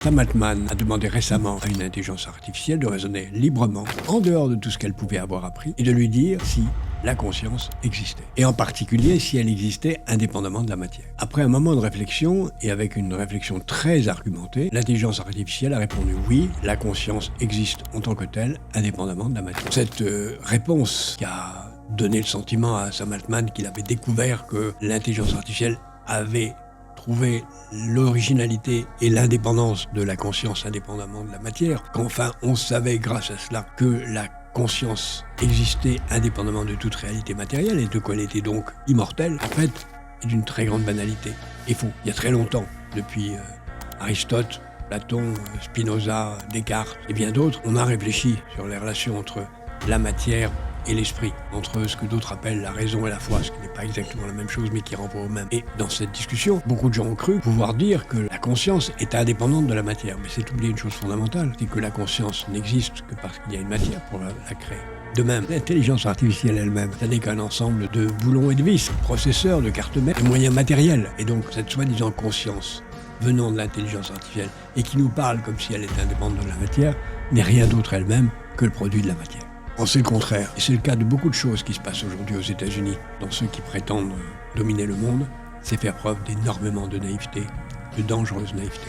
Sam Altman a demandé récemment à une intelligence artificielle de raisonner librement, en dehors de tout ce qu'elle pouvait avoir appris, et de lui dire si la conscience existait. Et en particulier si elle existait indépendamment de la matière. Après un moment de réflexion, et avec une réflexion très argumentée, l'intelligence artificielle a répondu oui, la conscience existe en tant que telle, indépendamment de la matière. Cette réponse qui a donné le sentiment à Sam Altman qu'il avait découvert que l'intelligence artificielle avait trouvé l'originalité et l'indépendance de la conscience indépendamment de la matière, qu'enfin on savait grâce à cela que la conscience existait indépendamment de toute réalité matérielle et de qu'elle était donc immortelle, en fait, est d'une très grande banalité et faux. Il y a très longtemps, depuis Aristote, Platon, Spinoza, Descartes et bien d'autres, on a réfléchi sur les relations entre la matière et l'esprit, entre ce que d'autres appellent la raison et la foi, ce qui n'est pas exactement la même chose mais qui renvoie au même. Et dans cette discussion, beaucoup de gens ont cru pouvoir dire que la conscience est indépendante de la matière, mais c'est oublier une chose fondamentale, c'est que la conscience n'existe que parce qu'il y a une matière pour la créer. De même, l'intelligence artificielle elle-même, ça n'est qu'un ensemble de boulons et de vis, processeurs, de cartes mères, de moyens matériels. Et donc cette soi-disant conscience venant de l'intelligence artificielle et qui nous parle comme si elle était indépendante de la matière, n'est rien d'autre elle-même que le produit de la matière. C'est le contraire. Et c'est le cas de beaucoup de choses qui se passent aujourd'hui aux États-Unis. Dans ceux qui prétendent dominer le monde, c'est faire preuve d'énormément de naïveté, de dangereuse naïveté.